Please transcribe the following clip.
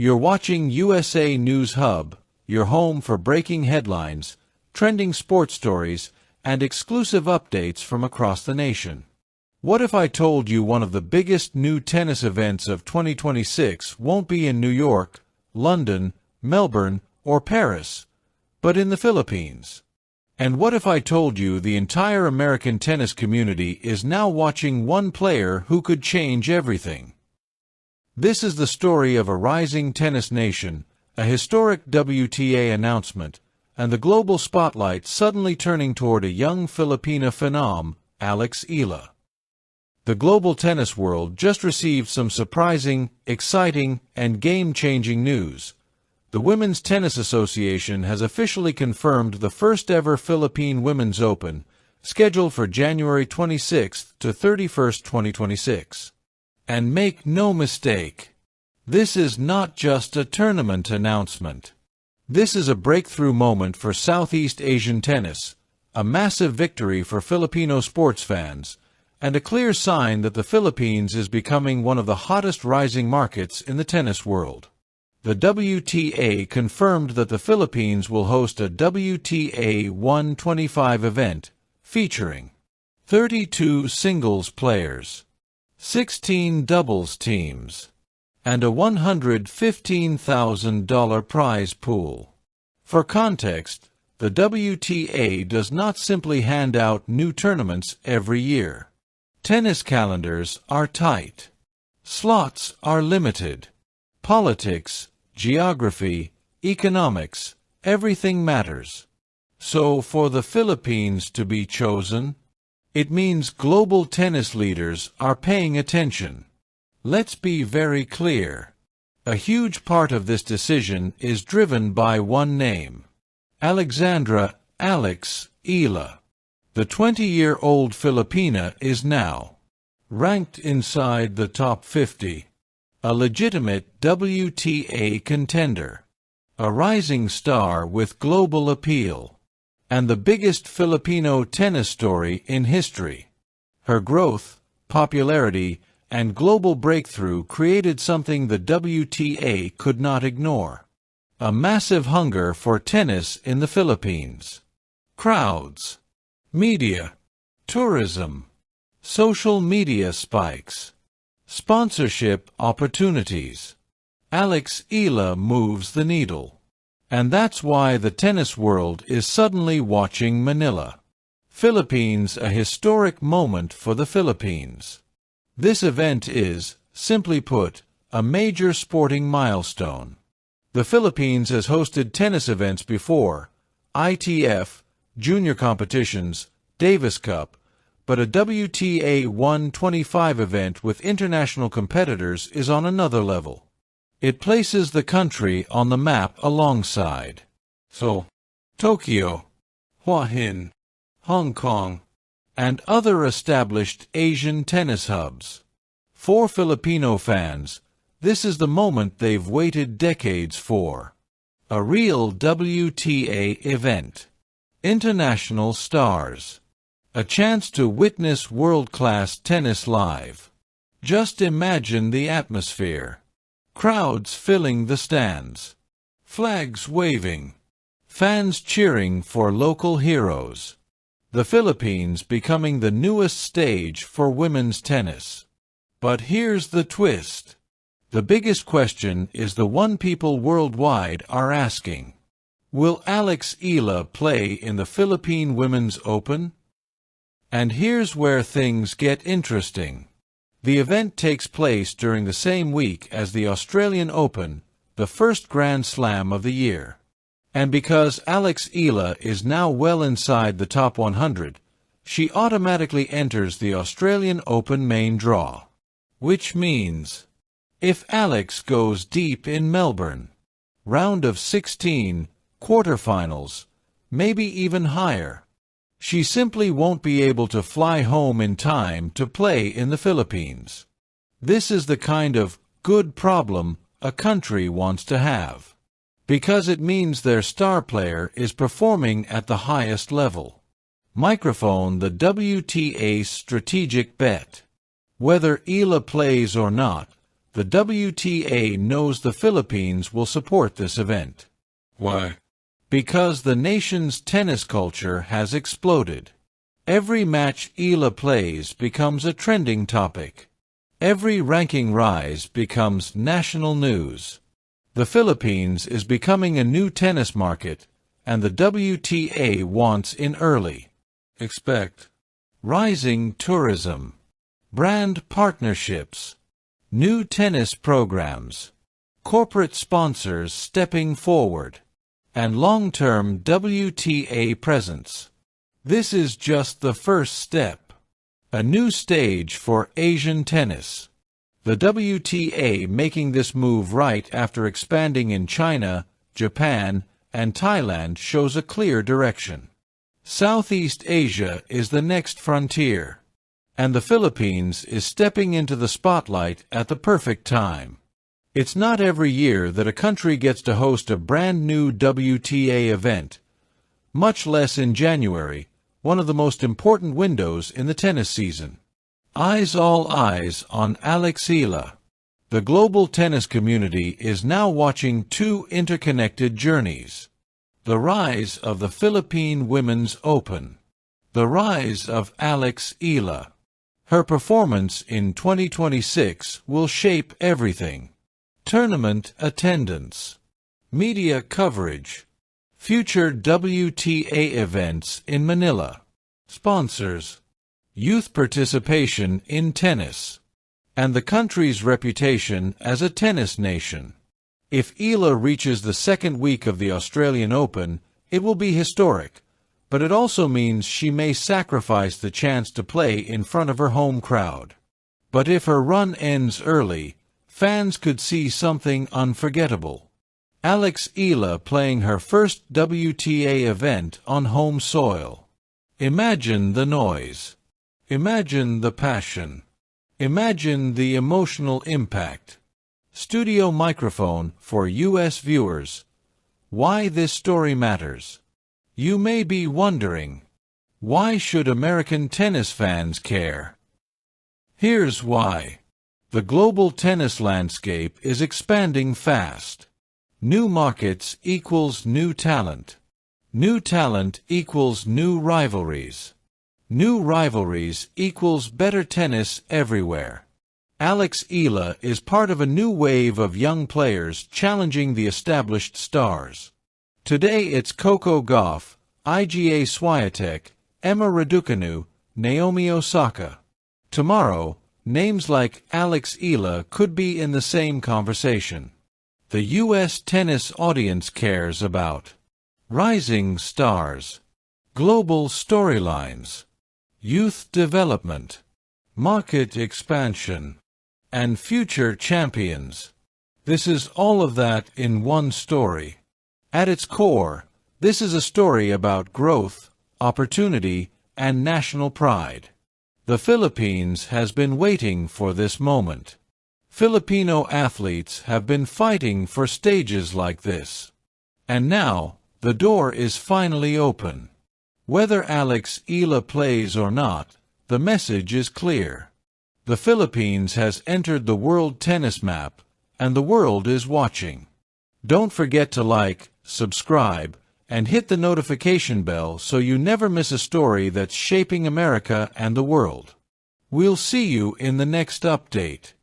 You're watching USA News Hub, your home for breaking headlines, trending sports stories, and exclusive updates from across the nation. What if I told you one of the biggest new tennis events of 2026 won't be in New York, London, Melbourne, or Paris, but in the Philippines? And what if I told you the entire American tennis community is now watching one player who could change everything? This is the story of a rising tennis nation, a historic WTA announcement, and the global spotlight suddenly turning toward a young Filipina phenom, Alex Eala. The global tennis world just received some surprising, exciting, and game-changing news. The Women's Tennis Association has officially confirmed the first-ever Philippine Women's Open, scheduled for January 26 to 31, 2026. And make no mistake, this is not just a tournament announcement. This is a breakthrough moment for Southeast Asian tennis, a massive victory for Filipino sports fans, and a clear sign that the Philippines is becoming one of the hottest rising markets in the tennis world. The WTA confirmed that the Philippines will host a WTA 125 event featuring 32 singles players, 16 doubles teams, and a $115,000 prize pool. For context, the WTA does not simply hand out new tournaments every year. Tennis calendars are tight. Slots are limited. Politics, geography, economics, everything matters. So for the Philippines to be chosen, it means global tennis leaders are paying attention. Let's be very clear. A huge part of this decision is driven by one name: Alexandra "Alex" Eala. The 20-year-old Filipina is now ranked inside the top 50, a legitimate WTA contender, a rising star with global appeal, and the biggest Filipino tennis story in history. Her growth, popularity, and global breakthrough created something the WTA could not ignore: a massive hunger for tennis in the Philippines. Crowds, media, tourism, social media spikes, sponsorship opportunities. Alex Eala moves the needle. And that's why the tennis world is suddenly watching Manila. Philippines, a historic moment for the Philippines. This event is, simply put, a major sporting milestone. The Philippines has hosted tennis events before: ITF, junior competitions, Davis Cup, but a WTA 125 event with international competitors is on another level. It places the country on the map alongside Seoul, Tokyo, Hua Hin, Hong Kong, and other established Asian tennis hubs. For Filipino fans, this is the moment they've waited decades for. A real WTA event. International stars. A chance to witness world-class tennis live. Just imagine the atmosphere. Crowds filling the stands. Flags waving. Fans cheering for local heroes. The Philippines becoming the newest stage for women's tennis. But here's the twist. The biggest question is the one people worldwide are asking. Will Alex Eala play in the Philippine Women's Open? And here's where things get interesting. The event takes place during the same week as the Australian Open, the first Grand Slam of the year. And because Alex Eala is now well inside the top 100, she automatically enters the Australian Open main draw. Which means, if Alex goes deep in Melbourne, round of 16, quarterfinals, maybe even higher, she simply won't be able to fly home in time to play in the Philippines. This is the kind of good problem a country wants to have, because it means their star player is performing at the highest level. Microphone: the WTA's strategic bet. Whether Eala plays or not, The WTA knows the Philippines will support this event. Why? Because the nation's tennis culture has exploded. Every match Eala plays becomes a trending topic. Every ranking rise becomes national news. The Philippines is becoming a new tennis market, and the WTA wants in early. Expect Rising tourism, brand partnerships, new tennis programs, corporate sponsors stepping forward, and long-term WTA presence. This is just the first step. A new stage for Asian tennis. The WTA making this move right after expanding in China, Japan, and Thailand shows a clear direction. Southeast Asia is the next frontier, and the Philippines is stepping into the spotlight at the perfect time. It's not every year that a country gets to host a brand new WTA event, much less in January, one of the most important windows in the tennis season. All eyes on Alex Eala. The global tennis community is now watching two interconnected journeys. The rise of the Philippine Women's Open. The rise of Alex Eala. Her performance in 2026 will shape everything. Tournament attendance. Media coverage. Future WTA events in Manila. Sponsors. Youth participation in tennis. And the country's reputation as a tennis nation. If Eala reaches the second week of the Australian Open, it will be historic, but it also means she may sacrifice the chance to play in front of her home crowd. But if her run ends early, fans could see something unforgettable. Alex Eala playing her first WTA event on home soil. Imagine the noise. Imagine the passion. Imagine the emotional impact. Studio microphone for U.S. viewers. Why this story matters. You may be wondering, why should American tennis fans care? Here's why. The global tennis landscape is expanding fast. New markets equals new talent. New talent equals new rivalries. New rivalries equals better tennis everywhere. Alex Eala is part of a new wave of young players challenging the established stars. Today it's Coco Gauff, Iga Swiatek, Emma Raducanu, Naomi Osaka. Tomorrow, names like Alex Eala could be in the same conversation. The U.S. tennis audience cares about rising stars, global storylines, youth development, market expansion, and future champions. This is all of that in one story. At its core, this is a story about growth, opportunity, and national pride. The Philippines has been waiting for this moment. Filipino athletes have been fighting for stages like this. And now, the door is finally open. Whether Alex Eala plays or not, the message is clear. The Philippines has entered the world tennis map, and the world is watching. Don't forget to like, subscribe, and hit the notification bell so you never miss a story that's shaping America and the world. We'll see you in the next update.